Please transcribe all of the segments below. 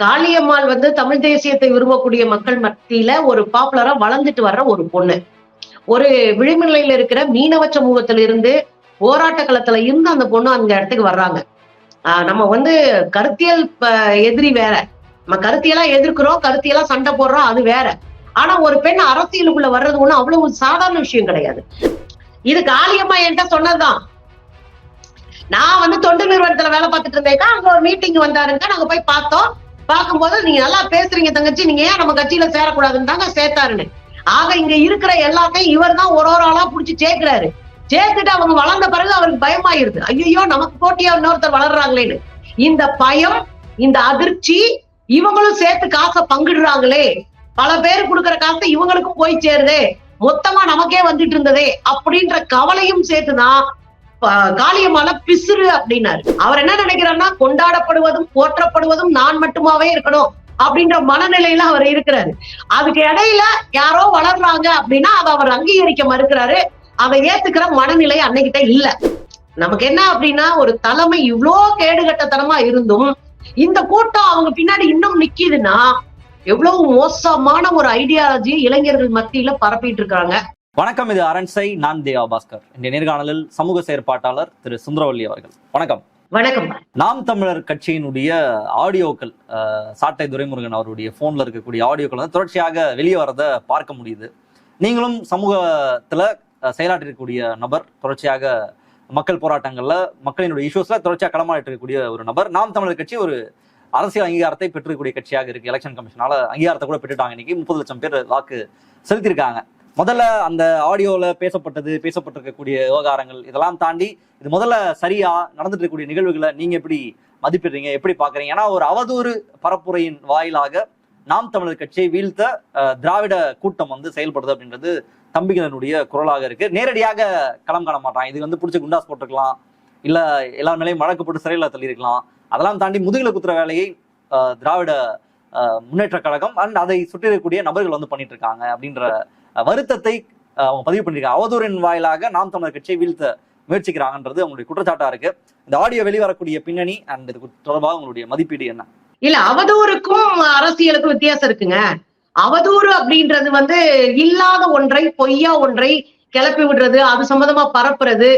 காளியம்மாள் தமிழ் தேசியத்தை விரும்பக்கூடிய மக்கள் மத்தியில ஒரு பாப்புலரா வளர்ந்துட்டு வர்ற ஒரு பொண்ணு. ஒரு விளிம்புநிலையில இருக்கிற மீனவ சமூகத்துல இருந்து போராட்ட களத்துல இருந்து அந்த பொண்ணு அந்த இடத்துக்கு வர்றாங்க. நம்ம கருத்தியல் எதிரி வேற, நம்ம கருத்தியலா எதிர்க்கிறோம், கருத்தியலா சண்டை போடுறோம், அது வேற. ஆனா ஒரு பெண் அரசியலுக்குள்ள வர்றது ஒண்ணு அவ்வளவு சாதாரண விஷயம் கிடையாது. இது காளியம்மா என்கிட்ட சொன்னதுதான். நான் தொண்டு நிறுவனத்துல வேலை பார்த்துட்டு இருந்தேக்கா, அங்க ஒரு மீட்டிங் வந்தாருங்க, நாங்க போய் பார்த்தோம். பார்க்கும்போது நீங்க நல்லா பேசுறீங்க தங்கச்சி, நீங்க ஏன் நம்ம கட்சியில சேரக்கூடாதுன்னு தாங்க சேர்த்தாருன்னு. ஆக இங்க இருக்கிற எல்லாத்தையும் இவர் தான் ஒரு ஆளா புடிச்சு சேர்க்கிறாரு. சேர்த்துட்டு அவங்க வளர்ந்த பிறகு அவருக்கு பயமாயிருது, ஐயோ நமக்கு போட்டியா இன்னொருத்தர் வளர்றாங்களேன்னு. இந்த பயம், இந்த அதிர்ச்சி, இவங்களும் சேர்த்து காசை பங்கிடுறாங்களே, பல பேர் கொடுக்குற காசை இவங்களுக்கும் போய் சேருதே, மொத்தமா நமக்கே வந்துட்டு இருந்ததே அப்படின்ற கவலையும் சேர்த்துதான் காளியம்மாள பிசுறு அப்படின்னாரு. அவர் என்ன நினைக்கிறாருன்னா, கொண்டாடப்படுவதும் போற்றப்படுவதும் நான் மட்டுமாவே இருக்கணும் அப்படின்ற மனநிலையில அவர் இருக்கிறாரு. அதுக்கு இடையில யாரோ வளர்றாங்க அப்படின்னா அதை அவர் அங்கீகரிக்க மறுக்கிறாரு. அதை ஏத்துக்கிற மனநிலை அன்னைக்கிட்ட இல்ல. நமக்கு என்ன அப்படின்னா, ஒரு தலைமை இவ்வளோ கேடுகட்டத்தனமா இருந்தும் இந்த கூட்டம் அவங்க பின்னாடி இன்னும் நிக்குதுன்னா எவ்வளவு மோசமான ஒரு ஐடியாலஜி இளைஞர்கள் மத்தியில பரப்பிட்டு இருக்காங்க. வணக்கம், இது அரண்சை. நான் தேவா பாஸ்கர். இந்த நேர்காணலில் சமூக செயற்பாட்டாளர் திரு சுந்தரவல்லி அவர்கள். வணக்கம். வணக்கம். நாம் தமிழர் கட்சியினுடைய ஆடியோக்கள், சாட்டை துரைமுருகன் அவருடைய போன்ல இருக்கக்கூடிய ஆடியோக்கள் தொடர்ச்சியாக வெளியே வரத பார்க்க முடியுது. நீங்களும் சமூகத்துல செயலாற்றிருக்கக்கூடிய நபர், தொடர்ச்சியாக மக்கள் போராட்டங்கள்ல மக்களினுடைய இஷ்யூஸ்ல தொடர்ச்சியாக களமாடிட்டு இருக்கக்கூடிய ஒரு நபர். நாம் தமிழர் கட்சி ஒரு அரசியல் அங்கீகாரத்தை பெற்றிருக்கக்கூடிய கட்சியாக இருக்கு. எலெக்ஷன் கமிஷனால அங்கீகாரத்தை கூட பெற்றுட்டாங்க. இன்னைக்கு 30 லட்சம் பேர் வாக்கு செலுத்திருக்காங்க. முதல்ல அந்த ஆடியோல பேசப்பட்டிருக்கக்கூடிய விவகாரங்கள் இதெல்லாம் தாண்டி இது முதல்ல சரியா நடந்துட்டு இருக்கக்கூடிய நிகழ்வுகளை நீங்க எப்படி மதிப்பிடுறீங்க, எப்படி பாக்குறீங்க? ஏன்னா ஒரு அவதூறு பரப்புரையின் வாயிலாக நாம் தமிழர் கட்சியை வீழ்த்த திராவிட கூட்டம் செயல்படுது அப்படின்றது தம்பிகளினுடைய குரலாக இருக்கு. நேரடியாக களம் காண மாட்டான். இது பிடிச்ச குண்டாஸ் போட்டிருக்கலாம், இல்ல எல்லா மேலேயும் வழக்கு போட்டு சிறையில தள்ளியிருக்கலாம். அதெல்லாம் தாண்டி முதுகில குத்துற வேலையை திராவிட முன்னேற்ற கழகம் அண்ட் அதை சுற்றிருக்கக்கூடிய நபர்கள் பண்ணிட்டு இருக்காங்க அப்படின்ற வருத்தத்தை அவங்க பதிவு பண்ணிருக்காங்க. அவதூறின் வாயிலாக நாம் தமிழர் கட்சியை வீழ்த்த முயற்சிக்கிறாங்கன்றது அவங்களுடைய குற்றச்சாட்டா இருக்கு. இந்த ஆடியோ வெளிவரக்கூடிய பின்னணி அண்ட் இது தொடர்பாக உங்களுடைய மதிப்பீடு என்ன? இல்ல, அவதூறுக்கும் அரசியலுக்கும் வித்தியாசம் இருக்குங்க. அவதூறு அப்படின்றது இல்லாத ஒன்றை, பொய்யா ஒன்றை கிளப்பி விடுறது, அது சம்பந்தமா பரப்புறது,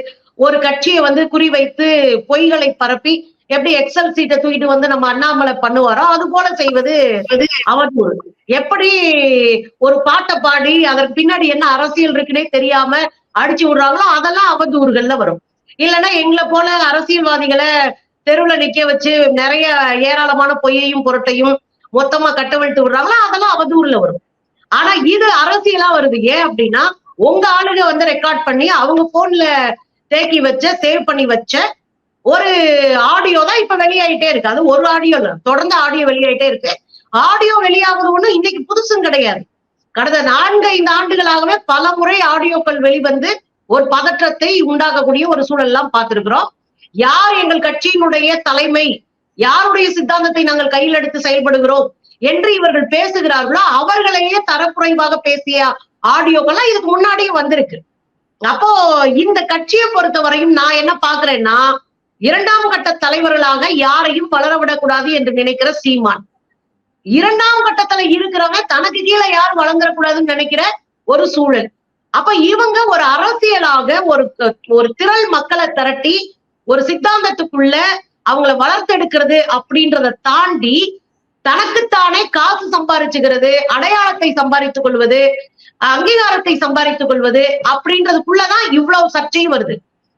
ஒரு கட்சியை குறிவைத்து பொய்களை பரப்பி எப்படி எக்ஸல் சீட்டை தூக்கிட்டு நம்ம அண்ணாமலை பண்ணுவாரோ அது போல செய்வது அவதூறு. எப்படி ஒரு பாட்டை பாடி அதற்கு பின்னாடி என்ன அரசியல் இருக்குன்னே தெரியாம அடிச்சு விடுறாங்களோ அதெல்லாம் அவதூறுகள்ல வரும். இல்லைன்னா எங்களை போல அரசியல்வாதிகளை தெருவுல நிக்க வச்சு நிறைய ஏராளமான பொய்யையும் பொருட்டையும் மொத்தமா கட்டவிழ்த்து விடுறாங்களோ அதெல்லாம் அவதூறுல வரும். ஆனா இது அரசியலா வருது. ஏன் அப்படின்னா, உங்க ஆளுங்க ரெக்கார்ட் பண்ணி அவங்க போன்ல தேக்கி வச்ச, சேவ் பண்ணி வச்ச ஒரு ஆடியோ தான் இப்ப வெளியாயிட்டே இருக்கு. அது ஒரு ஆடியோ இல்ல, தொடர்ந்து ஆடியோ வெளியாயிட்டே இருக்கு. ஆடியோ வெளியாகுது ஒண்ணு இன்னைக்கு புதுசும் கிடையாது. கடந்த 4-5 ஆண்டுகளாகவே பல முறை ஆடியோக்கள் வெளிவந்து ஒரு பதற்றத்தை உண்டாக்கக்கூடிய ஒரு சூழல் எல்லாம் பார்த்திருக்கிறோம். யார் எங்கள் கட்சியினுடைய தலைமை, யாருடைய சித்தாந்தத்தை நாங்கள் கையில் எடுத்து செயல்படுகிறோம் என்று இவர்கள் பேசுகிறார்களோ அவர்களையே தரக்குறைவாக பேசிய ஆடியோக்கள்லாம் இதுக்கு முன்னாடியே வந்திருக்கு. அப்போ இந்த கட்சியை பொறுத்தவரையும் நான் என்ன பாக்குறேன்னா, 2ஆம் கட்ட தலைவர்களாக யாரையும் வளர விடக்கூடாது என்று நினைக்கிற சீமான், 2ஆம் கட்டத்துல இருக்கிறவங்க தனக்கு கீழே யாரும் வளர்ந்துடக்கூடாதுன்னு நினைக்கிற ஒரு சூழல். அப்ப இவங்க ஒரு அரசியலாக ஒரு திரள் மக்களை திரட்டி ஒரு சித்தாந்தத்துக்குள்ள அவங்களை வளர்த்தெடுக்கிறது அப்படின்றத தாண்டி தனக்குத்தானே காசு சம்பாதிச்சுக்கிறது, அடையாளத்தை சம்பாதித்துக் கொள்வது, அங்கீகாரத்தை சம்பாதித்துக் கொள்வது அப்படின்றதுக்குள்ளதான் இவ்வளவு சர்ச்சையும் வருது.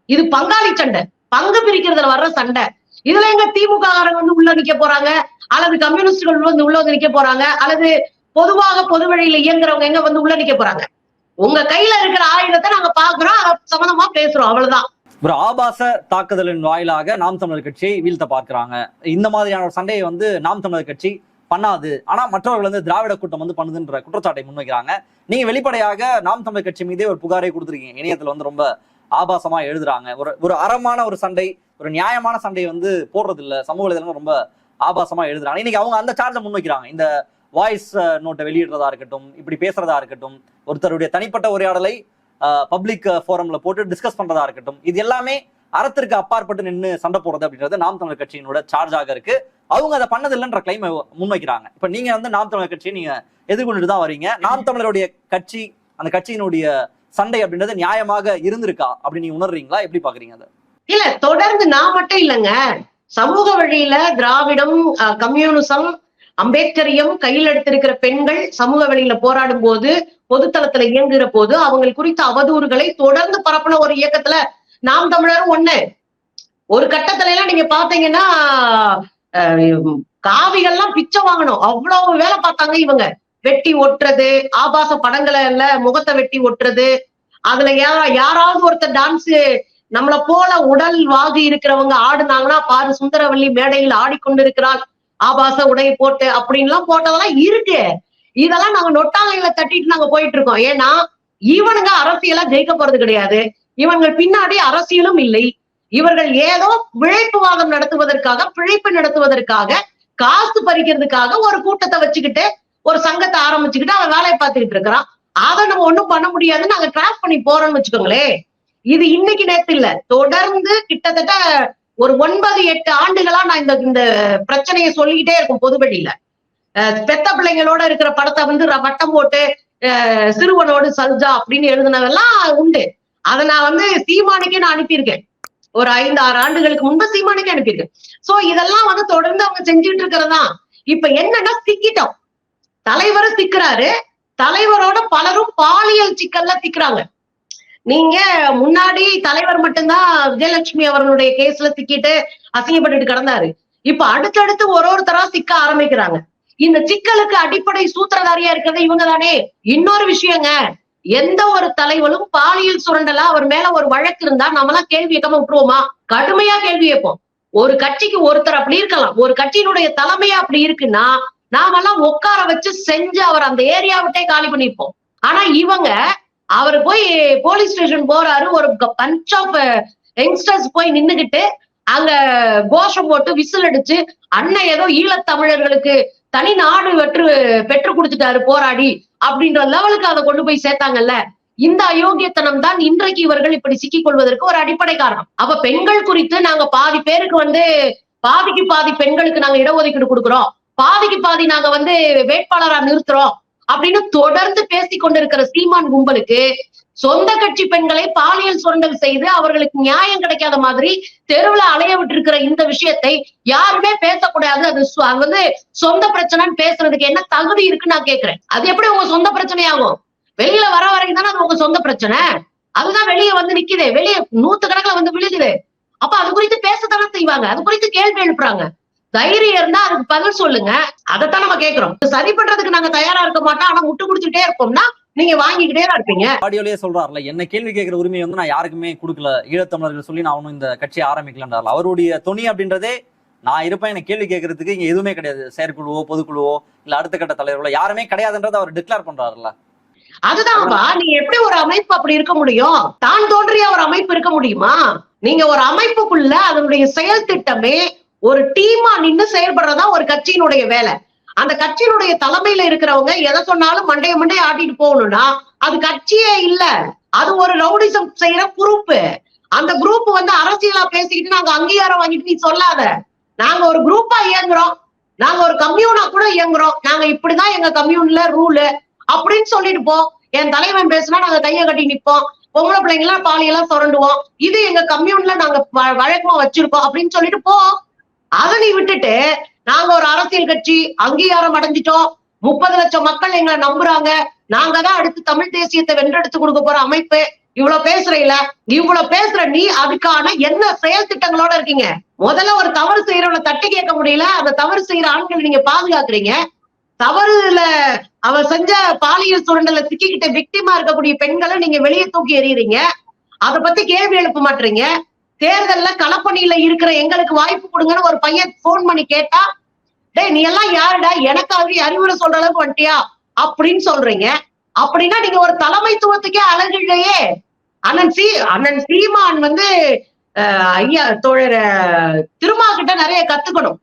இது பங்காளி சண்டை, பங்கு பிரிக்கிறதுல வர்ற சண்டை. இதுல எங்க திமுக உள்ள நிக்க போறாங்க, அல்லது கம்யூனிஸ்டுகள் உள்ள நிக்க போறாங்க, அல்லது பொதுவாக பொது வழியில இயங்குறவங்க எங்க உள்ள நிக்க போறாங்க? உங்க கையில இருக்கிற ஆயுதத்தை நாங்க பாக்குறோம், அதை சம்பந்தமா பேசுறோம், அவ்வளவுதான். ஒரு ஆபாச தாக்குதலின் வாயிலாக நாம் தமிழர் கட்சியை வீழ்த்த பார்க்கிறாங்க. இந்த மாதிரியான ஒரு சண்டையை நாம் தமிழர் கட்சி பண்ணாது, ஆனா மற்றவர்கள் திராவிட கூட்டம் பண்ணுதுன்ற குற்றச்சாட்டை முன்வைக்கிறாங்க. நீங்க வெளிப்படையாக நாம் தமிழர் கட்சி மீதே ஒரு புகாரை கொடுத்துருக்கீங்க. இணையத்துல ரொம்ப ஆபாசமா எழுதுறாங்க. ஒரு அறமான ஒரு சண்டை, ஒரு நியாயமான சண்டை போடுறது இல்ல, சமூக வலைதளம் ரொம்ப ஆபாசமா எழுதுறாங்க. இன்னைக்கு அவங்க அந்த சார்ஜை முன்வைக்கிறாங்க. இந்த வாய்ஸ் நோட்டை வெளியிடுறதா இருக்கட்டும், இப்படி பேசுறதா இருக்கட்டும், ஒருத்தருடைய தனிப்பட்ட உரையாடலை பப்ளிக் ஃபோரம்ல போட்டு டிஸ்கஸ் பண்றதா இருக்கட்டும், இது எல்லாமே அறத்திற்கு அப்பாற்பட்டு நின்று சண்டை போடுறது அப்படின்றது நாம் தமிழர் கட்சியினோட சார்ஜாக இருக்கு. அவங்க அதை பண்ணது இல்லைன்ற கிளைம் முன்வைக்கிறாங்க. இப்ப நீங்க வந்து நாம் தமிழர் கட்சியை நீங்க எதிர்கொண்டுட்டு தான் வரீங்க. நாம் தமிழருடைய கட்சி, அந்த கட்சியினுடைய சண்டை அப்படின்றது நியாயமாக இருந்திருக்கா அப்படின்னு நீங்க உணர்றீங்களா? எப்படி பாக்குறீங்க அதை? இல்ல, தொடர்ந்து நான் மட்டும் இல்லைங்க, சமூக வழியில திராவிடம், கம்யூனிசம், அம்பேத்கரியம் கையில் எடுத்திருக்கிற பெண்கள் சமூக வழியில போராடும் போது, பொதுத்தளத்துல இயங்குகிற போது அவங்க குறித்த அவதூறுகளை தொடர்ந்து பரப்புன ஒரு இயக்கத்துல நாம் தமிழரும் ஒண்ணு. ஒரு கட்டத்துல எல்லாம் நீங்க பாத்தீங்கன்னா காவிகள்லாம் பிச்சை வாங்கணும், அவ்வளவு வேலை பார்த்தாங்க இவங்க. வெட்டி ஒட்டுறது, ஆபாச படங்களை இல்ல முகத்தை வெட்டி ஒட்டுறது, அதுல யாராவது ஒருத்தர் டான்ஸ் நம்மள போல உடல் வாகு இருக்கிறவங்க ஆடுனாங்கன்னா பாரு சுந்தரவல்லி மேடையில் ஆடிக்கொண்டிருக்கிறாள் ஆபாச உடை போட்டு அப்படின்லாம் போட்டதெல்லாம் இருக்கு. இதெல்லாம் நாங்க நொட்டாங்கையில தட்டிட்டு நாங்க போயிட்டு இருக்கோம். ஏன்னா இவனுங்க அரசியலா ஜெயிக்க போறது கிடையாது. இவங்கள் பின்னாடி அரசியலும் இல்லை. இவர்கள் ஏதோ விழைப்புவாதம் நடத்துவதற்காக, பிழைப்பு நடத்துவதற்காக, காசு பறிக்கிறதுக்காக ஒரு கூட்டத்தை வச்சுக்கிட்டு ஒரு சங்கத்தை ஆரம்பிச்சுக்கிட்டு அவன் வேலையை பார்த்துக்கிட்டு இருக்கிறான். அதை நம்ம ஒண்ணும் பண்ண முடியாது, நாங்க டிராப் பண்ணி போறோம்னு வச்சுக்கோங்களேன். இது இன்னைக்கு நேத்து இல்ல, தொடர்ந்து கிட்டத்தட்ட ஒரு 9-8 ஆண்டுகளா நான் இந்த பிரச்சனையை சொல்லிக்கிட்டே இருக்கும் பொதுவெளியில. பெத்த பிள்ளைங்களோட இருக்கிற படத்தை வந்து வட்டம் போட்டு சிறுவனோடு சல்ஜா அப்படின்னு எழுதினதெல்லாம் உண்டு. அதை நான் வந்து சீமானுக்கே நான் அனுப்பியிருக்கேன். ஒரு 5-6 ஆண்டுகளுக்கு முன்பு சீமானுக்கே அனுப்பியிருக்கேன். சோ இதெல்லாம் வந்து தொடர்ந்து அவங்க செஞ்சுட்டு இருக்கிறதா. இப்ப என்னன்னா சிக்கிட்டோம், தலைவரும் சிக்கிறாரு, தலைவரோட பலரும் பாலியல் சிக்கல்ல சிக்கிறாங்க. நீங்க முன்னாடி தலைவர் மட்டும்தான் விஜயலட்சுமி அவர்களுடைய கேஸ்ல சிக்கிட்டு அசிங்கப்பட்டுட்டு கிடந்தாரு. இப்ப அடுத்தடுத்து ஒருத்தரா சிக்க ஆரம்பிக்கிறாங்க. இந்த சிக்கலுக்கு அடிப்படை சூத்திரதாரியா இருக்கிறது இவங்க தானே. இன்னொரு விஷயங்க, எந்த ஒரு தலைவரும் பாலியல் சுரண்டலா அவர் மேல ஒரு வழக்கு இருந்தா நம்மளாம் கேள்வி கேட்காம விட்டுருவோமா? கடுமையா கேள்வி கேட்போம். ஒரு கட்சிக்கு ஒருத்தர் அப்படி இருக்கலாம், ஒரு கட்சியினுடைய தலைமையா அப்படி இருக்குன்னா நாமெல்லாம் உட்கார வச்சு செஞ்சு அவர் அந்த ஏரியா விட்டே காலி பண்ணிருப்போம். ஆனா இவங்க, அவர் போய் போலீஸ் ஸ்டேஷன் போறாரு, ஒரு பஞ்ச் ஆஃப் யங்ஸ்டர்ஸ் போய் நின்னுகிட்டு அங்க கோஷம் போட்டு விசில் அடிச்சு அண்ணன் ஏதோ ஈழத்தமிழர்களுக்கு தனி நாடு பெற்று கொடுத்துட்டாரு போராடி அப்படின்ற லெவலுக்கு அதை கொண்டு போய் சேர்த்தாங்கல்ல. இந்த அயோக்கியத்தனம் தான் இன்றைக்கு இவர்கள் இப்படி சிக்கிக் கொள்வதற்கு ஒரு அடிப்படை காரணம். அப்ப பெண்கள் குறித்து நாங்க பாதி பேருக்கு வந்து பாதிக்கு பாதி பெண்களுக்கு நாங்க இடஒதுக்கீடு கொடுக்குறோம், பாதிக்கு பாதி நாங்க வந்து வேட்பாளரா நிறுத்துறோம் அப்படின்னு தொடர்ந்து பேசி கொண்டிருக்கிற சீமான் கும்பலுக்கு சொந்த கட்சி பெண்களை பாலியல் சுரண்டல் செய்து அவர்களுக்கு நியாயம் கிடைக்காத மாதிரி தெருவுல அலைய விட்டு இருக்கிற இந்த விஷயத்தை யாருமே பேசக்கூடாது. அது வந்து சொந்த பிரச்சனைன்னு பேசுறதுக்கு என்ன தகுதி இருக்குன்னு நான் கேட்கிறேன். அது எப்படி உங்க சொந்த பிரச்சனையாகும்? வெளியில வர வரைக்கும் தானே அது உங்க சொந்த பிரச்சனை. அதுதான் வெளியே வந்து நிக்குது, வெளியே 100 கணக்குல வந்து விழுகுது. அப்ப அது குறித்து பேசத்தானே செய்வாங்க, அது குறித்து கேள்வி எழுப்புறாங்க. தைரியம் இருந்தா அதுக்கு பதில் சொல்லுங்க. அதைத்தான் நம்ம கேட்கிறோம். சரி பண்றதுக்கு நாங்க தயாரா இருக்க மாட்டோம், ஆனா முட்டு குடிச்சுட்டே இருப்போம்னா நீங்க வாங்கிக்கிட்டே தான் இருப்பீங்க. ஆடியோலயே சொல்றாருல, என்ன கேள்வி கேட்கிற உரிமையை வந்து நான் யாருக்குமே கொடுக்கல, ஈழத்தமிழர்கள் சொல்லி நான் ஒன்னும் இந்த கட்சியை ஆரம்பிக்கலன்றாரு. அவருடைய துணி அப்படின்றதே நான் இருப்பேன், எனக்கு கேள்வி கேட்கறதுக்கு இங்க எதுவுமே கிடையாது, செயற்குழுவோ பொதுக்குழுவோ இல்ல அடுத்த கட்ட தலைவர்களோ யாருமே கிடையாதுன்றதை அவர் டிக்ளேர் பண்றாருல்ல. அதுதான்ப்பா, நீங்க எப்படி ஒரு அமைப்பு அப்படி இருக்க முடியும்? தான் தோன்றிய ஒரு அமைப்பு இருக்க முடியுமா? நீங்க ஒரு அமைப்புக்குள்ள அதனுடைய செயல் திட்டமே ஒரு டீமா நின்று செயல்படுறதா ஒரு கட்சியினுடைய வேலை. அந்த கட்சியினுடைய தலைமையில இருக்கிறவங்க எதை சொன்னாலும் மண்டைய ஆட்டிட்டு போகணும்னா அது கட்சியே இல்ல, அது ஒரு ரவுடிசம் செய்யற குரூப். அந்த குரூப் வந்து அரசியலா பேசிக்கிட்டு நாங்க அங்கீகாரம் வாங்கிட்டு நீ சொல்லாத. நாங்க ஒரு குரூப்பா இயங்குறோம், நாங்க ஒரு கம்யூனா கூட இயங்குறோம், நாங்க இப்படிதான் எங்க கம்யூன்ல ரூலு அப்படின்னு சொல்லிட்டு போ. என் தலைவன் பேசினா நாங்க கையை கட்டி நிப்போம், பொம்பளை பிள்ளைங்க எல்லாம் பாலியெல்லாம் சுரண்டுவோம், இது எங்க கம்யூன்ல நாங்க வழக்கமா வச்சிருக்கோம் அப்படின்னு சொல்லிட்டு போ. அதை நீ விட்டுட்டு நாங்க ஒரு அரசியல் கட்சி, அங்கீகாரம் அடைஞ்சிட்டோம், 30 லட்சம் மக்கள் எங்களை நம்புறாங்க, நாங்க தான் அடுத்து தமிழ் தேசியத்தை வென்றெடுத்து கொடுக்க போற அமைப்பு, இவ்வளவு பேசுறீங்களா? இவ்வளவு பேசுற நீ அதுக்கான என்ன செயல் திட்டங்களோட இருக்கீங்க? முதல்ல ஒரு தவறு செய்யறவனை தட்டி கேட்க முடியல, அந்த தவறு செய்யற ஆண்களை நீங்க பாதுகாக்கிறீங்க. தவறுல அவன் செஞ்ச பாலியல் சுரண்டல சிக்கிக்கிட்ட விக்டிமா இருக்கக்கூடிய பெண்களை நீங்க வெளியே தூக்கி எறியறீங்க. அதை பத்தி கேள்வி எழுப்ப மாட்டீங்க. தேர்தல்ல களப்பணியில இருக்கிற எங்களுக்கு வாய்ப்பு கொடுங்கன்னு ஒரு பையன் போன் பண்ணி கேட்டா, டேய் நீ எல்லாம் யாருடா, எனக்காக அறிவுரை சொல்ற அளவுக்கு வந்துட்டியா அப்படின்னு சொல்றீங்க. அப்படின்னா நீங்க ஒரு தலைமைத்துவத்துக்கே அழகு இல்லையே. அண்ணன் சீமான் வந்து ஐயா தோழர் திருமா கிட்ட நிறைய கத்துக்கணும்.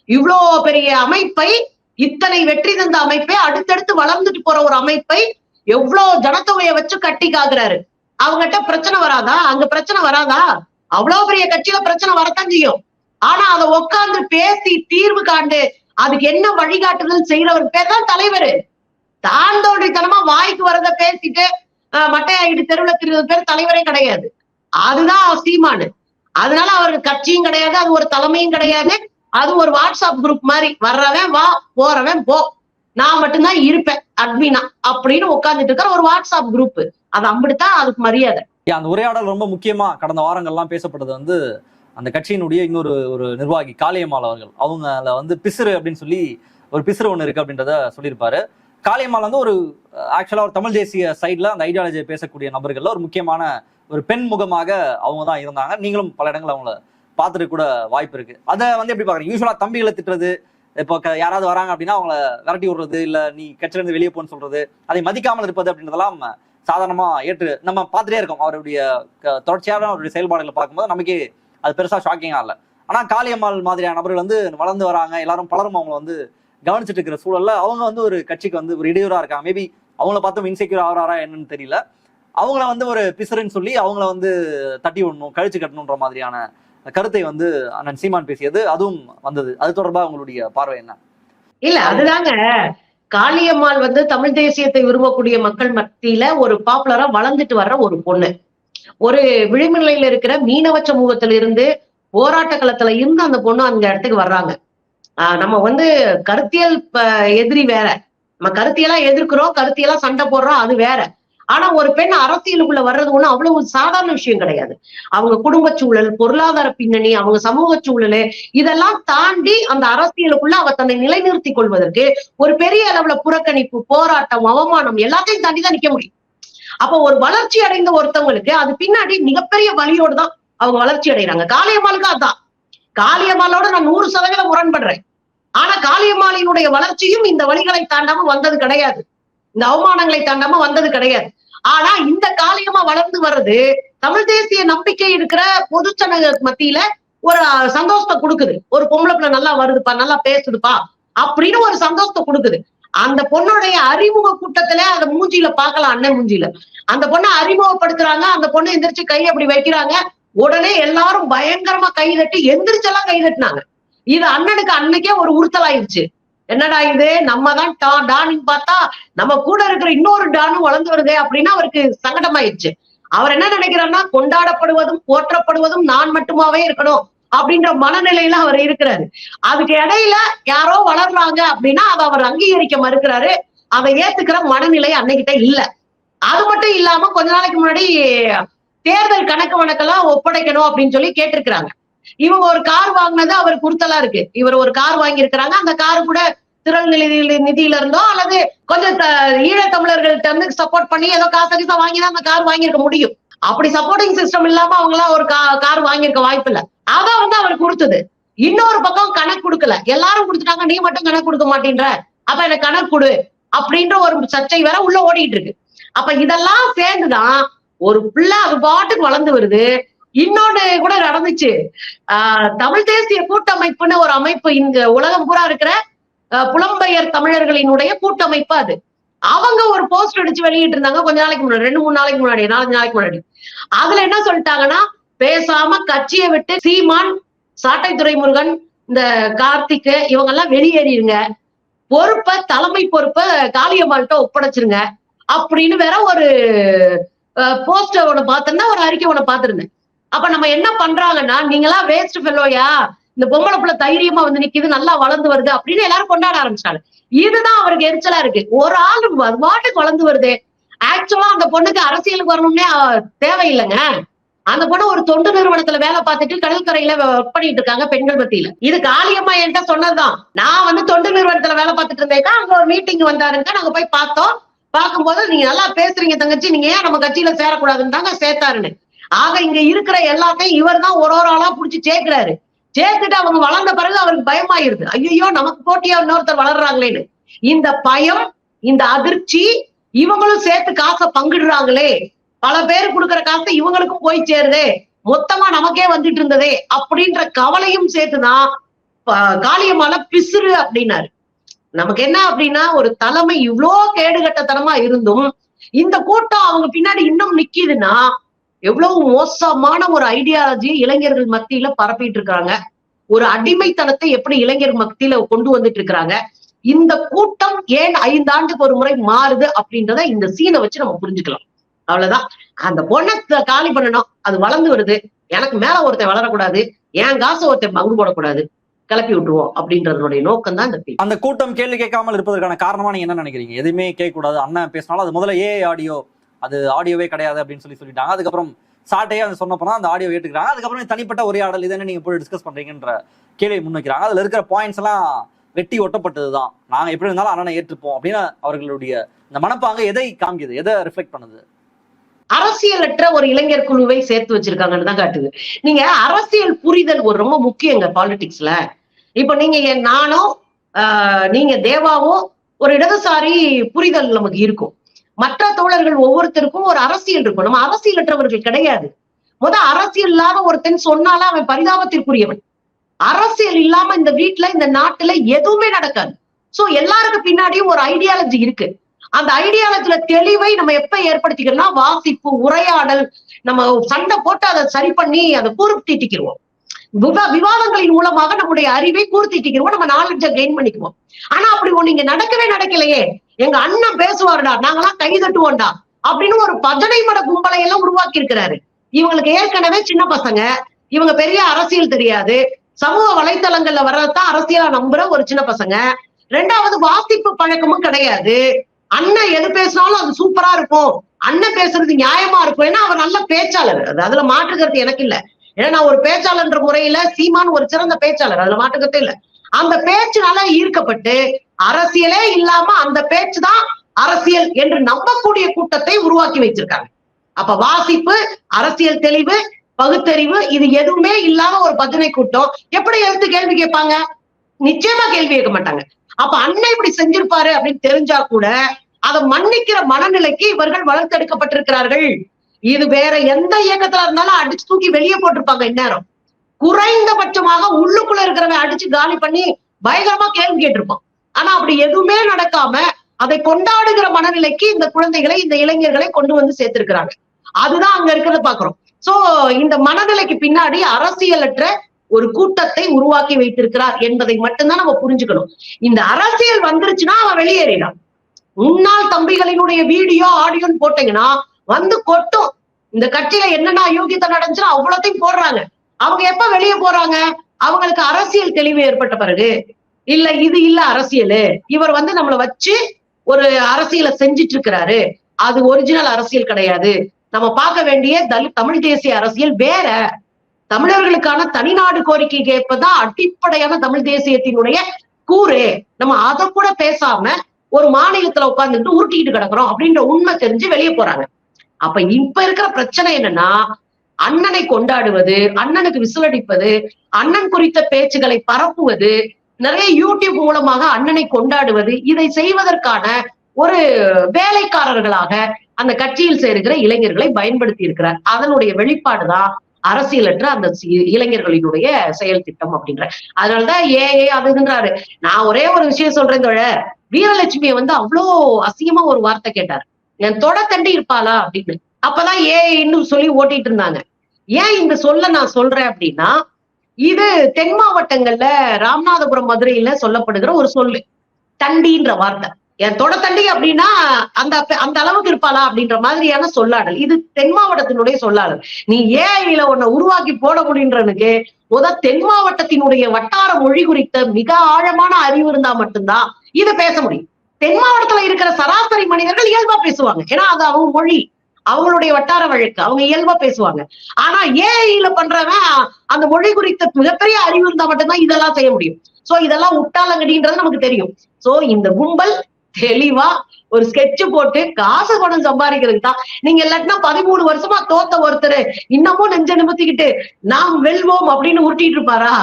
இவ்வளோ பெரிய அமைப்பை, இத்தனை வெற்றி தந்த அமைப்பை, அடுத்தடுத்து வளர்ந்துட்டு போற ஒரு அமைப்பை எவ்வளவு ஜனத்தொகையை வச்சு கட்டி காக்குறாரு. அவங்ககிட்ட பிரச்சனை வராதா? அங்க பிரச்சனை வராதா? அவ்வளவு பெரிய கட்சியில பிரச்சனை வரத்தான் செய்யும். ஆனா அதை உட்கார்ந்து பேசி தீர்வு காண்டு அதுக்கு என்ன வழிகாட்டுதல் செய்யறவர் பேர் தான் தலைவர். தாந்தோண்டித்தனமா வாய்க்கு வரத பேசிட்டு மட்டையாகிட்டு தெருவுல திரிவது பேர் தலைவரே கிடையாது. அதுதான் சீமானு. அதனால அவருக்கு கட்சியும் கிடையாது, அது ஒரு தலைமையும் கிடையாது. அது ஒரு வாட்ஸ்அப் குரூப் மாதிரி, வர்றவன் வா போறவன் போ, நான் மட்டும்தான் இருப்பேன் அட்மினா அப்படின்னு உட்கார்ந்துட்டு இருக்கிற ஒரு வாட்ஸ்அப் குரூப். அது அப்படித்தான் அதுக்கு மரியாதை. அந்த உரையாடல் ரொம்ப முக்கியமா கடந்த வாரங்கள்லாம் பேசப்பட்டது வந்து அந்த கட்சியினுடைய இன்னொரு நிர்வாகி காளியம்மாள் அவர்கள், அவங்கள வந்து பிசுறு அப்படின்னு சொல்லி ஒரு பிசுறு ஒண்ணு இருக்கு அப்படின்றத சொல்லியிருப்பாரு. காளியம்மாள் வந்து ஒரு ஆக்சுவலா ஒரு தமிழ் தேசிய சைட்ல அந்த ஐடியாலஜியை பேசக்கூடிய நபர்கள்ல ஒரு முக்கியமான ஒரு பெண் முகமாக அவங்க தான் இருந்தாங்க. நீங்களும் பல இடங்கள் அவங்கள பார்த்துட்டு கூட வாய்ப்பு இருக்கு. அதை வந்து எப்படி பாக்குறீங்க? யூஸ்வலா தம்பிகளை திட்டுறது, இப்போ யாராவது வராங்க அப்படின்னா அவங்கள விரட்டி விடுறது, இல்ல நீ கட்சியில இருந்து வெளியே போன்னு சொல்றது, அதை மதிக்காமல் இருப்பது அப்படின்றதெல்லாம் சாதாரணமா ஏற்று நம்ம பார்த்துட்டே இருக்கோம். அவருடைய தொடர்ச்சியான அவருடைய செயல்பாடுகளை பார்க்கும்போது நமக்கே அது பெருசா ஷாக்கிங்கா இல்லை. ஆனா காளியம்மாள் மாதிரியான நபர்கள் வந்து வளர்ந்து வராங்க, பலரும் அவங்களை வந்து கவனிச்சுட்டு இருக்கிற சூழல்ல அவங்க வந்து ஒரு கட்சிக்கு வந்து ஒரு இடையூறா இருக்காங்க. மேபி அவங்கள பார்த்தும் இன்செக்யூர் ஆகிறாரா என்னன்னு தெரியல. அவங்கள வந்து ஒரு பிசுறுன்னு சொல்லி அவங்கள வந்து தட்டி விடணும், கழிச்சு கட்டணுன்ற மாதிரியான கருத்தை வந்து அண்ணன் சீமான் பேசியது அதுவும் வந்தது. அது தொடர்பா உங்களுடைய பார்வை என்ன? இல்ல அதுதாங்க, காளியம்மாள் வந்து தமிழ் தேசியத்தை விரும்பக்கூடிய மக்கள் மத்தியில ஒரு பாப்புலரா வளர்ந்துட்டு வர்ற ஒரு பொண்ணு. ஒரு விளிம்புநிலையில இருக்கிற மீனவ சமூகத்துல இருந்து போராட்ட களத்துல இருந்து அந்த பொண்ணு அந்த இடத்துக்கு வர்றாங்க. நம்ம வந்து கருத்தியல் எதிரி வேற, நம்ம கருத்தியலா எதிர்க்கிறோம், கருத்தியலா சண்டை போடுறோம், அது வேற. ஆனா ஒரு பெண் அரசியலுக்குள்ள வர்றது ஒண்ணு அவ்வளவு சாதாரண விஷயம் கிடையாது. அவங்க குடும்ப சூழல், பொருளாதார பின்னணி, அவங்க சமூக சூழல், இதெல்லாம் தாண்டி அந்த அரசியலுக்குள்ள அவ தன்னை நிலைநிறுத்திக் கொள்வதற்கு ஒரு பெரிய அளவுல புறக்கணிப்பு, போராட்டம், அவமானம் எல்லாத்தையும் தாண்டி தான் நிக்க முடியும். அப்ப ஒரு வளர்ச்சி அடைந்த ஒருத்தவங்களுக்கு அது பின்னாடி மிகப்பெரிய வழியோடு தான் அவங்க வளர்ச்சி அடைகிறாங்க. காளியம்மாளுக்கு அதான். காளியம்மாளோட நான் 100% முரண்படுறேன். ஆனா காளியம்மாளினுடைய வளர்ச்சியும் இந்த வழிகளை தாண்டாம வந்தது கிடையாது, இந்த அவமானங்களை தாண்டாம வந்தது கிடையாது. ஆனா இந்த காளியம்மா வளர்ந்து வர்றது தமிழ் தேசிய நம்பிக்கை இருக்கிற பொதுச்சன மத்தியில ஒரு சந்தோஷத்தை கொடுக்குது. ஒரு பொம்பளை பிள்ளை நல்லா வருதுப்பா, நல்லா பேசுதுப்பா அப்படின்னு ஒரு சந்தோஷத்தை கொடுக்குது. அந்த பொண்ணுடைய அறிமுக கூட்டத்துல அந்த மூஞ்சியில பாக்கலாம், அண்ணன் மூஞ்சியில அந்த பொண்ணை அறிமுகப்படுத்துறாங்க. அந்த பொண்ணு எந்திரிச்சு கை அப்படி வைக்கிறாங்க, உடனே எல்லாரும் பயங்கரமா கை தட்டி எந்திரிச்செல்லாம் கை தட்டினாங்க. இது அண்ணனுக்கு அன்னைக்கே ஒரு உறுத்தல் ஆயிடுச்சு. என்னடா இது, நம்ம தான் டான்னு பார்த்தா நம்ம கூட இருக்கிற இன்னொரு டானும் வளர்ந்து வருதே அப்படின்னு அவருக்கு சங்கடமாயிடுச்சு. அவர் என்ன நினைக்கிறாருன்னா, கொண்டாடப்படுவதும் போற்றப்படுவதும் நான் மட்டுமாவே இருக்கணும் அப்படின்ற மனநிலையில அவர் இருக்கிறாரு. அதுக்கு இடையில யாரோ வளர்றாங்க அப்படின்னா அதை அவர் அங்கீகரிக்க மறுக்கிறாரு. அதை ஏத்துக்கிற மனநிலை அன்னைக்கிட்ட இல்ல. அது மட்டும் இல்லாம கொஞ்ச நாளைக்கு முன்னாடி தேர்தல் கணக்கு வழக்கெல்லாம் ஒப்படைக்கணும் அப்படின்னு சொல்லி கேட்டிருக்கிறாங்க. இவங்க ஒரு கார் வாங்கினது அவருக்கு உறுத்தலா இருக்கு. இவர் ஒரு கார் வாங்கி இருக்கிறாங்க, அந்த காரு கூட திரள் நிதியில இருந்தோ அல்லது கொஞ்சம் ஈழத்தமிழர்கள்ட்ட இருந்து சப்போர்ட் பண்ணி ஏதோ காசு வாங்கிதான் அந்த கார் வாங்கியிருக்க முடியும். அப்படி சப்போர்ட்டிங் சிஸ்டம் இல்லாம அவங்க எல்லாம் ஒரு கார் வாங்கியிருக்க வாய்ப்பு இல்ல. அதான் வந்து அவருக்கு கொடுத்தது. இன்னொரு பக்கம் கணக்கு கொடுக்கல, எல்லாரும் கொடுத்துட்டாங்க, நீ மட்டும் கணக்கு கொடுக்க மாட்டேன்ற, அப்ப எனக்கு கணக்கு கொடு அப்படின்ற ஒரு சர்ச்சை வேற உள்ள ஓடிட்டு இருக்கு. அப்ப இதெல்லாம் சேர்ந்துதான் ஒரு பிள்ளை அது பாட்டுக்கு வளர்ந்து வருது. இன்னொன்னு கூட நடந்துச்சு. தமிழ் தேசிய கூட்டமைப்புன்னு ஒரு அமைப்பு, இங்க உலகம் பூரா இருக்கிற புலம்பெயர் தமிழர்களினுடைய கூட்டமைப்பு அது. அவங்க ஒரு போஸ்ட் அடிச்சு வெளியிட்டு இருந்தாங்க கொஞ்ச நாளைக்கு முன்னாடி, 2-3 நாளைக்கு முன்னாடி, 4 நாளைக்கு முன்னாடி. அதுல என்ன சொல்லிட்டாங்கன்னா, பேசாம கட்சியை விட்டு சீமான், சாட்டை துரைமுருகன், இந்த கார்த்திக் இவங்க எல்லாம் வெளியேறிடுங்க, பொறுப்பை தலைமை பொறுப்பை காளியம்மாள்கிட்ட ஒப்படைச்சிருங்க அப்படின்னு வேற ஒரு போஸ்ட் ஒண்ணு பாத்திருந்தேன், ஒரு அறிக்கை ஒண்ணு பாத்திருந்தேன். அப்ப நம்ம என்ன பண்றாங்கன்னா, நீங்களாம் வேஸ்ட் ஃபெல்லோயா, இந்த பொம்பளை பிள்ளை தைரியமா வந்து நிக்குது, நல்லா வளர்ந்து வருது அப்படின்னு எல்லாரும் கொண்டாட ஆரம்பிச்சாங்க. இதுதான் அவருக்கு எரிச்சலா இருக்கு. ஒரு ஆளு பாட்டுக்கு வளர்ந்து வருது. ஆக்சுவலா அந்த பொண்ணுக்கு அரசியலுக்கு வரணும்னே தேவையில்லைங்க. அந்த பொண்ணு ஒரு தொண்டு நிறுவனத்துல வேலை பார்த்துட்டு கடற்கரையில ஒர்க் பண்ணிட்டு இருக்காங்க பெண்கள் மத்தியில. இது காளியம்மா என்கிட்ட சொன்னதுதான். நான் வந்து தொண்டு நிறுவனத்துல வேலை பார்த்துட்டு இருந்தேக்கா, அங்க ஒரு மீட்டிங் வந்தாருங்க, நாங்க போய் பார்த்தோம். பார்க்கும்போது நீங்க நல்லா பேசுறீங்க தங்கச்சி, நீங்க ஏன் நம்ம கட்சியில சேரக்கூடாதுன்னு தாங்க சேர்த்தாருன்னு. ஆக இங்க இருக்கிற எல்லாத்தையும் இவர் தான் ஒரு ஆளா புடிச்சு சேர்க்கிறாரு. சேர்த்துட்டு அவங்க வளர்ந்த பிறகு அவருக்கு பயமாயிருது, ஐயோ நமக்கு போட்டியா இன்னொருத்தர் வளர்றாங்களேன்னு. இந்த பயம், இந்த அதிர்ச்சி, இவங்களும் சேர்த்து காசை பங்கிடுறாங்களே, பல பேர் கொடுக்குற காசை இவங்களுக்கும் போய் சேருதே, மொத்தமா நமக்கே வந்துட்டு இருந்ததே அப்படின்ற கவலையும் சேர்த்துதான் காளியம்மாள பிசுறு அப்படின்னாரு. நமக்கு என்ன அப்படின்னா, ஒரு தலைமை இவ்வளோ கேடுகட்டத்தனமா இருந்தும் இந்த கூட்டம் அவங்க பின்னாடி இன்னும் நிக்கிதுன்னா எவ்வளவு மோசமான ஒரு ஐடியாலஜி இளைஞர்கள் மத்தியில பரப்பிட்டு இருக்காங்க. ஒரு அடிமைத்தனத்தை எப்படி இளைஞர் மத்தியில கொண்டு வந்துட்டு இருக்கிறாங்க. இந்த கூட்டம் ஏன் 5 ஆண்டுக்கு ஒரு முறை மாறுது அப்படின்றத இந்த சீனை வச்சு நம்ம புரிஞ்சுக்கலாம். அவ்வளவுதான். அந்த பொண்ணை காலி பண்ணணும். அது வளர்ந்து வருது. எனக்கு மேல ஒருத்தன் வளரக்கூடாது. என் காசை ஒருத்தன் பங்கு போடக்கூடாது. கிளப்பி விட்டுருவோம் அப்படின்றதுடைய நோக்கம் தான் இந்த அந்த கூட்டம் கேள்வி கேட்காமல் இருப்பதற்கான காரணமா நீங்க என்ன நினைக்கிறீங்க? எதுவுமே கேட்க கூடாது, அண்ணன் பேசினாலும் அது முதல்ல ஆடியோ, அது ஆடியோவே கிடையாது அப்படின்னு சொல்லிட்டாங்க. அதுக்கப்புறம் சாட்டையே அதை சொன்னப்போ அந்த ஆடியோ ஏற்றுக்கிறாங்க. அதுக்கப்புறம் தனிப்பட்ட உரையாடல் இதென்ன நீங்க போய் டிஸ்கஸ் பண்றீங்கன்ற கேள்வி முன்வைக்கிறாங்க. அதுல இருக்கிற பாயிண்ட்ஸ் எல்லாம் வெட்டி ஒட்டப்பட்டதுதான். நாங்க எப்படி இருந்தாலும் அண்ணனை ஏற்றுப்போம் அப்படின்னு அவர்களுடைய இந்த மனப்பாங்க எதை காமிக்குது, எதை ரிஃப்ளெக்ட் பண்ணுது? அரசியலற்ற ஒரு இளைஞர் குழுவை சேர்த்து வச்சிருக்காங்கன்னு தான் காட்டுது. நீங்க அரசியல் புரிதல் ஒரு ரொம்ப முக்கியங்க பாலிடிக்ஸ்ல. இப்ப நீங்க நானோ நீங்க தேவாவோ ஒரு இடதுசாரி புரிதல் நமக்கு இருக்கும். மற்ற தோழர்கள் ஒவ்வொருத்தருக்கும் ஒரு அரசியல் இருக்கும். நம்ம அரசியலற்றவர்கள் கிடையாது. அரசியல் இல்லாத ஒருத்தன் சொன்னாலும் அவன் பரிதாபத்திற்குரியவன். அரசியல் இல்லாம இந்த வீட்டுல இந்த நாட்டுல எதுவுமே நடக்காது. சோ எல்லாருக்கும் பின்னாடியும் ஒரு ஐடியாலஜி இருக்கு. அந்த ஐடியாலஜில தெளிவை நம்ம எப்ப ஏற்படுத்திக்கிறோம்னா வாசிப்பு, உரையாடல், நம்ம சண்டை போட்டு அதை சரி பண்ணி அதை கூர்த்தீட்டிக்கிறோம். விவாதங்களின் மூலமாக நம்முடைய அறிவை கூர்த்தீட்டிக்கிறோம், நம்ம நாலேஜை கெயின் பண்ணிக்குவோம். ஆனா அப்படி ஒண்ணு இங்க நடக்கலையே. எங்க அண்ணன் பேசுவாருடா, நாங்கெல்லாம் கை தட்டுவோம்டா அப்படின்னு ஒரு பஜனை மட கும்பலை எல்லாம் உருவாக்கி இருக்கிறாரு. இவங்களுக்கு ஏற்கனவே சின்ன பசங்க, இவங்க பெரிய அரசியல் தெரியாது, சமூக வலைத்தளங்கள்ல வர்றதுதான் அரசியலா நம்புற ஒரு சின்ன பசங்க. 2வது வாசிப்பு பழக்கமும் கிடையாது. அண்ணன் எது பேசினாலும் அது சூப்பரா இருக்கும், அண்ணன் பேசுறது நியாயமா இருக்கும். ஏன்னா அவர் நல்ல பேச்சாளர், அதுல மாற்றுக்கிறது எனக்கு இல்ல. ஏன்னா நான் ஒரு பேச்சாளர்ன்ற முறையில சீமான் ஒரு சிறந்த பேச்சாளர், அதுல மாற்றுக்கிறதே இல்ல. அந்த பேச்சுனால ஈர்க்கப்பட்டு அரசியலே இல்லாம அந்த பேச்சுதான் அரசியல் என்று நம்பக்கூடிய கூட்டத்தை உருவாக்கி வச்சிருக்காங்க. அப்ப வாசிப்பு, அரசியல் தெளிவு, பகுத்தறிவு இது எதுவுமே இல்லாம ஒரு பஜனை கூட்டம் எப்படி எடுத்து கேள்வி கேட்பாங்க? நிச்சயமா கேள்வி கேட்க மாட்டாங்க. அப்ப அண்ணன் இப்படி செஞ்சிருப்பாரு அப்படின்னு தெரிஞ்சா கூட அதை மன்னிக்கிற மனநிலைக்கு இவர்கள் வளர்த்தெடுக்கப்பட்டிருக்கிறார்கள். இது வேற எந்த இயக்கத்துல இருந்தாலும் அடிச்சு தூக்கி வெளியே போட்டிருப்பாங்க இந்நேரம். குறைந்தபட்சமாக உள்ளுக்குள்ள இருக்கிறவன் அடிச்சு காலி பண்ணி பயங்கரமா கேள்வி கேட்டிருப்பான். ஆனா அப்படி எதுவுமே நடக்காம அதை கொண்டாடுகிற மனநிலைக்கு இந்த குழந்தைகளை, இந்த இளைஞர்களை கொண்டு வந்து சேர்த்திருக்கிறாங்க. அதுதான் அங்க இருக்கிறத பாக்குறோம். சோ இந்த மனநிலைக்கு பின்னாடி அரசியலற்ற ஒரு கூட்டத்தை உருவாக்கி வைத்திருக்கிறார் என்பதை மட்டும்தான் நம்ம புரிஞ்சுக்கணும். இந்த அரசியல் வந்துருச்சுன்னா அவன் வெளியேறினான். முன்னாள் தம்பிகளினுடைய வீடியோ ஆடியோன்னு போட்டீங்கன்னா வந்து கொட்டும். இந்த கட்சியில என்னென்ன அயோக்கியத்தை நடந்துச்சுன்னா அவ்வளோத்தையும் போடுறாங்க. அவங்க எப்ப வெளியே போறாங்க? அவங்களுக்கு அரசியல் தெளிவு ஏற்பட்ட பிறகு. இல்ல இது இல்ல அரசியல், இவர் வந்து நம்மளை வச்சு ஒரு அரசியலை செஞ்சிட்டு இருக்கிறாரு, அது ஒரிஜினல் அரசியல் கிடையாது. நம்ம பார்க்க வேண்டிய தமிழ் தேசிய அரசியல் வேற. தமிழர்களுக்கான தனிநாடு கோரிக்கை கேட்பதான் அடிப்படையான தமிழ் தேசியத்தினுடைய கூறு. நம்ம அதை கூட பேசாம ஒரு மாநிலத்துல உட்கார்ந்துட்டு உருட்டிக்கிட்டு கிடக்குறோம் அப்படின்ற உண்மை தெரிஞ்சு வெளியே போறாங்க. அப்ப இப்ப இருக்கிற பிரச்சனை என்னன்னா, அண்ணனை கொண்டாடுவது, அண்ணனுக்கு விசிலடிப்பது, அண்ணன் குறித்த பேச்சுகளை பரப்புவது, நிறைய யூடியூப் மூலமாக அண்ணனை கொண்டாடுவது, இதை செய்வதற்கான ஒரு வேலைக்காரர்களாக அந்த கட்சியில் சேருகிற இளைஞர்களை பயன்படுத்தி இருக்கிறார். அதனுடைய வெளிப்பாடுதான் அரசியலற்ற அந்த இளைஞர்களினுடைய செயல் திட்டம் அப்படின்ற. அதனாலதான் அதுன்றாரு. நான் ஒரே ஒரு விஷயம் சொல்றேன் தோழர், வீரலட்சுமியை வந்து அவ்வளோ அசிங்கமா ஒரு வார்த்தை கேட்டார், என் தொட தண்டி இருப்பாளா அப்படின்னு. அப்பதான் இன்னும் சொல்லி ஓட்டிட்டு இருந்தாங்க. ஏன் இந்த சொல்ல நான் சொல்றேன் அப்படின்னா, இது தென் மாவட்டங்கள்ல ராமநாதபுரம், மதுரையில சொல்லப்படுகிற ஒரு சொல்லு, தண்டின்ற வார்த்தை. என் தொட தண்டி அப்படின்னா அந்த அளவுக்கு இருப்பாளா அப்படின்ற மாதிரியான சொல்லாடல். இது தென் மாவட்டத்தினுடைய சொல்லாடல். நீ ஏஐல உன்னை உருவாக்கி போட முடியுன்றனுக்கு தென் மாவட்டத்தினுடைய வட்டார மொழி குறித்த மிக ஆழமான அறிவு இருந்தா மட்டும்தான் இதை பேச முடியும். தென் மாவட்டத்துல இருக்கிற சராசரி மனிதர்கள் இயல்பா பேசுவாங்க, ஏன்னா அது அவங்க மொழி, அவங்களுடைய வட்டார வழக்கு, அவங்க இயல்பா பேசுவாங்க. ஆனா ஏஐல பண்றவன் அந்த மொழி குறித்த மிகப்பெரிய அறிவு இருந்தா மட்டும்தான் இதெல்லாம் செய்ய முடியும். சோ இதெல்லாம் உட்டாலங்கடின்றது நமக்கு தெரியும். சோ இந்த கும்பல் தெளிவா ஒரு ஸ்கெட்ச் போட்டு காசு பணம் சம்பாதிக்கிறதுக்கு தான். நீங்க இல்லாட்டினா 13 வருஷமா தோத்த ஒருத்தர் இன்னமும் நெஞ்ச நிமித்திக்கிட்டு நாம் வெல்வோம் அப்படின்னு உருட்டிட்டு இருப்பாரா?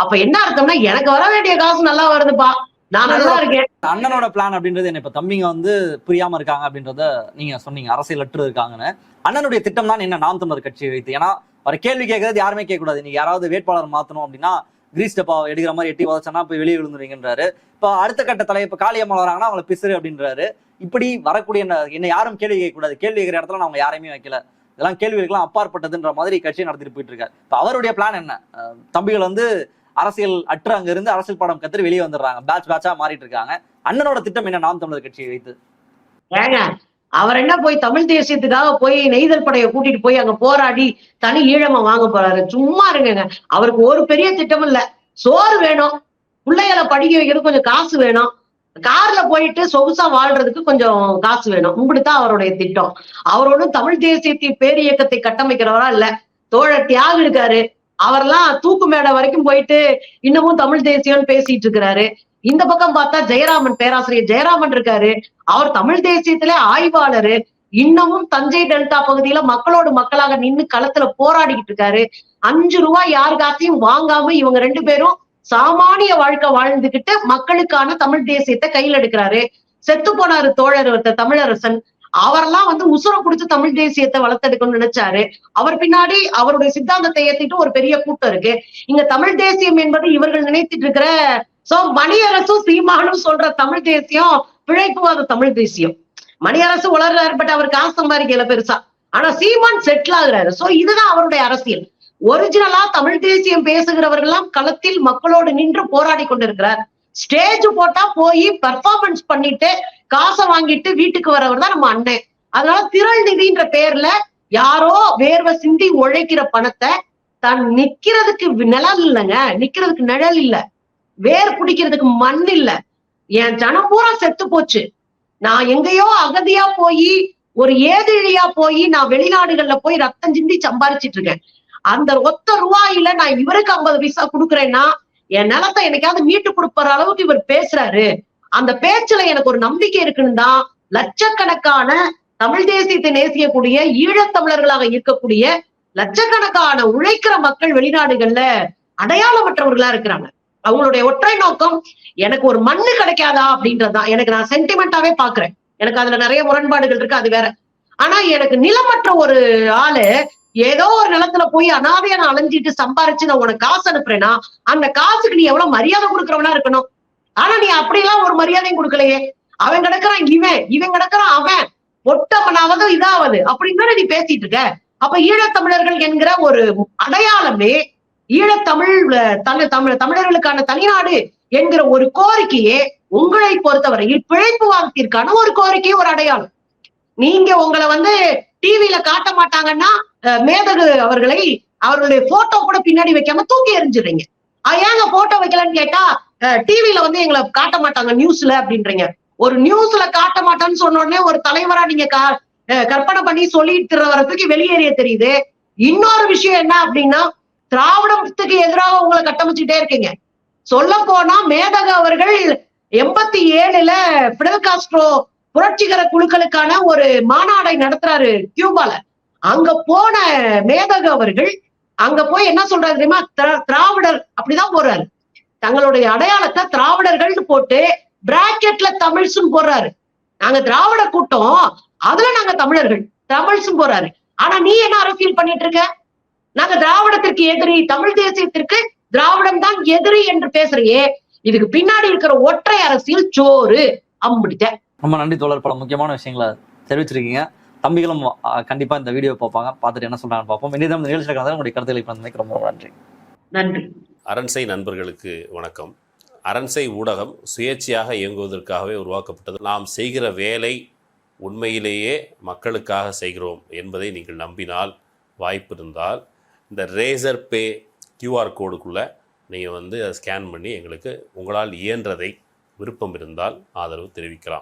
அப்ப என்ன அர்த்தம்னா, எனக்கு வர வேண்டிய காசு நல்லா வருதுப்பா, நான் நல்லா இருக்கேன். அண்ணனோட பிளான் அப்படின்றது என்ன? இப்ப தம்பிங்க வந்து புரியாம இருக்காங்க அப்படின்றத நீங்க சொன்னீங்க, அரசியலற்று இருக்காங்கன்னு. அண்ணனுடைய திட்டம் தான் என்ன? நாம் தமிழர் கட்சியை வைத்து. ஏன்னா ஒரு கேள்வி கேட்கறது யாருமே கேட்க கூடாது. நீங்க யாராவது வேட்பாளர் மாத்தணும் அப்படின்னா கிரீஸ் டப்பா எடுக்கிற மாதிரி எட்டி உதச்சனா போய் வெளியே விழுந்துருவீங்கன்றாரு. இப்ப அடுத்த கட்ட இப்ப காளியம்மா வராங்கன்னா அவங்களை பிசுறு அப்படின்றாரு. இப்படி வரக்கூடிய என்ன யாரும் கேள்வி கேட்க கூடாது, கேள்வி கேட்கிற இடத்துல அவங்க யாரையுமே வைக்கல, இதெல்லாம் கேள்விகளுக்கெல்லாம் அப்பாற்பட்டதுன்ற மாதிரி கட்சியை நடத்திட்டு போயிட்டு இருக்காரு. இப்ப அவருடைய பிளான் என்ன? தம்பிகள் வந்து அரசியல் அற்று அங்க இருந்து அரசியல் பாடம் கத்துட்டு வெளியே வந்துடுறாங்க, பேட்சா மாறிட்டு இருக்காங்க. அண்ணனோட திட்டம் என்ன நாம் தமிழர் கட்சியை வைத்து? ஏங்க அவர் என்ன போய் தமிழ் தேசியத்துக்காக போய் நெய்தல் படையை கூட்டிட்டு போய் அங்க போராடி தனி ஈழமா வாங்க போறாரு? சும்மா இருங்க. அவருக்கு ஒரு பெரிய திட்டம் இல்ல. சோறு வேணும், பிள்ளைகளை படிக்க வைக்கிறதுக்கு கொஞ்சம் காசு வேணும், கார்ல போயிட்டு சொகுசா வாழ்றதுக்கு கொஞ்சம் காசு வேணும். இப்படித்தான் அவருடைய திட்டம். அவர் ஒன்றும் தமிழ் தேசியத்தின் பேரியக்கத்தை கட்டமைக்கிறவரா இல்ல. தோழர் தியாகு இருக்காரு, அவரெல்லாம் தூக்கு மேடை வரைக்கும் போயிட்டு இன்னமும் தமிழ் தேசியம்னு பேசிட்டு இருக்கிறாரு. இந்த பக்கம் பார்த்தா ஜெயராமன், பேராசிரியர் ஜெயராமன் இருக்காரு, அவர் தமிழ் தேசியத்திலே ஆய்வாளரு. இன்னமும் தஞ்சை டெல்டா பகுதியில மக்களோடு மக்களாக நின்னு களத்துல போராடிக்கிட்டு இருக்காரு. 5 ரூபாய் யாரு காசையும் வாங்காம இவங்க 2 பேரும் சாமானிய வாழ்க்கை வாழ்ந்துகிட்டு மக்களுக்கான தமிழ் தேசியத்தை கையில் எடுக்கிறாரு. செத்து போனாரு தோழர் ஒருத்தர் தமிழரசன், அவரெல்லாம் வந்து உசுரை குடிச்சு தமிழ் தேசியத்தை வளர்த்தெடுக்கணும்னு நினைச்சாரு. அவர் பின்னாடி அவருடைய சித்தாந்தத்தை ஏத்திட்டு ஒரு பெரிய கூட்டம் இருக்கு. இங்க தமிழ் தேசியம் என்பது இவர்கள் நினைத்துட்டு இருக்கிற மணியரசும் சீமானும் சொல்ற தமிழ் தேசியம் பிழைப்புவாத தமிழ் தேசியம். மணியரசு வளர்றாரு, பட் அவர் காசு சம்பாதிக்கல பெருசா. ஆனா சீமான் செட்டில் ஆகுறாரு. சோ இதுதான் அவருடைய அரசியல். ஒரிஜினலா தமிழ் தேசியம் பேசுகிறவர்கள்லாம் களத்தில் மக்களோடு நின்று போராடி கொண்டிருக்கிறார். ஸ்டேஜ் போட்டா போய் பெர்ஃபார்மன்ஸ் பண்ணிட்டு காசை வாங்கிட்டு வீட்டுக்கு வரவர் தான் நம்ம அண்ணன். அதனால திரள் நிதின்ற பேர்ல யாரோ வேர்வை சிந்தி உழைக்கிற பணத்தை தான் நிக்கிறதுக்கு நிழல் இல்லைங்க, நிக்கிறதுக்கு நிழல் இல்ல, வேர் பிடிக்கிறதுக்கு மண் இல்ல. என் ஜனம் பூரா செத்து போச்சு. நான் எங்கேயோ அகதியா போய் ஒரு ஏதிழியா போய் நான் வெளிநாடுகள்ல போய் ரத்தம் சிந்தி சம்பாரிச்சிட்டு இருக்கேன். அந்த ஒத்த ரூபாயில நான் இவருக்கு 50 பைசா கொடுக்குறேன்னா என் நிலத்தை எனக்காவது மீட்டு கொடுப்பற அளவுக்கு இவர் பேசுறாரு. அந்த பேச்சுல எனக்கு ஒரு நம்பிக்கை இருக்குன்னு தான் லட்சக்கணக்கான தமிழ் தேசியத்தை நேசிக்கக்கூடிய ஈழத்தமிழர்களாக இருக்கக்கூடிய லட்சக்கணக்கான உழைக்கிற மக்கள் வெளிநாடுகள்ல அடையாளமற்றவர்களா இருக்கிறாங்க. அவங்களுடைய ஒற்றை நோக்கம் எனக்கு ஒரு மண்ணு கிடைக்காதா அப்படின்றதுதான். எனக்கு நான் சென்டிமெண்டாவே பாக்குறேன். எனக்கு அதுல நிறைய முரண்பாடுகள் இருக்கு, அது வேற. ஆனா எனக்கு நிலமற்ற ஒரு ஆளு ஏதோ ஒரு நிலத்துல போய் அனாதையா நான் அலைஞ்சிட்டு சம்பாரிச்சு நான் உனக்கு காசு அனுப்புறேன்னா அந்த காசுக்கு நீ எவ்வளவு மரியாதை கொடுக்கறவனா இருக்கணும். ஆனா நீ அப்படியெல்லாம் ஒரு மரியாதையும் கொடுக்கலையே. அவன் கிடக்குறான் இவன் கிடக்குறான் அவன் பொட்டவனாவது இதாவது அப்படின்னு நீ பேசிட்டு இருக்க. அப்ப ஈழத்தமிழர்கள் என்கிற ஒரு அடையாளமே, தமிழர்களுக்கான தனிநாடு என்கிற ஒரு கோரிக்கையே உங்களை பொறுத்தவரையில் பிழைப்புவாதத்திற்கான ஒரு கோரிக்கை, ஒரு அடையாளம். நீங்க உங்களை வந்து டிவியில காட்ட மாட்டாங்கன்னா மேதகு அவர்களை அவர்களுடைய போட்டோ கூட பின்னாடி வைக்காம தூக்கி எறிஞ்சிடுறீங்க. ஏங்க போட்டோ வைக்கலன்னு கேட்டா டிவியில வந்து எங்களை காட்ட மாட்டாங்க நியூஸ்ல அப்படின்றீங்க. ஒரு நியூஸ்ல காட்ட மாட்டான்னு சொன்ன உடனே ஒரு தலைவரா நீங்க கற்பனை பண்ணி சொல்லிட்டு வரதுக்கு வெளியேறிய தெரியுது. இன்னொரு விஷயம் என்ன அப்படின்னா, திராவிடத்துக்கு எதிராக உங்களை கட்டமைச்சுட்டே இருக்கீங்க. சொல்ல போனா மேதகு அவர்கள் 87ல பிடல் காஸ்ட்ரோ புரட்சிகர குழுக்களுக்கான ஒரு மாநாடை நடத்துறாரு கியூபால. அங்க போன மேதகு அவர்கள் அங்க போய் என்ன சொல்றாரு தெரியுமா? திராவிடர் அப்படிதான் போறாரு. தங்களுடைய அடையாளத்தை திராவிடர்கள் போட்டு பிராக்கெட்ல தமிழ்ஸும் போடுறாரு. நாங்க திராவிட கூட்டம், அதுல நாங்க தமிழர்கள் தமிழ்ஸும் போறாரு. ஆனா நீ என்ன அரசியல் பண்ணிட்டு இருக்க? நாங்க திராவிடத்திற்கு எதிரி, தமிழ் தேசியத்திற்கு திராவிடம் தான் எதிரி என்று பேசுறியே. இதுக்கு பின்னாடி இருக்கிற ஒற்றை அரசியல் சோறு அம்பிட்ட. ரொம்ப நன்றி தோழர், பல முக்கியமான விஷயங்களை தெரிவிச்சிருக்கீங்க. தம்பிகளும் கண்டிப்பா இந்த வீடியோ பார்ப்பாங்க, பார்த்துட்டு என்ன சொல்றாங்கன்னு பார்ப்போம். இன்னும் இந்த நிகழ்ச்சியில் உங்களுடைய கருத்துக்களை பகிர்ந்தமைக்கு ரொம்ப நன்றி. நன்றி. அரண்சை நண்பர்களுக்கு வணக்கம். அரண்சை ஊடகம் சுயேட்சையாக இயங்குவதற்காகவே உருவாக்கப்பட்டது. நாம் செய்கிற வேலை உண்மையிலேயே மக்களுக்காக செய்கிறோம் என்பதை நீங்கள் நம்பினால், வாய்ப்பு இருந்தால் இந்த ரேசர் பே கியூஆர் கோடுக்குள்ளே நீங்கள் வந்து அதை ஸ்கேன் பண்ணி எங்களுக்கு உங்களால் இயன்றதை விருப்பம் இருந்தால் ஆதரவு தெரிவிக்கலாம்.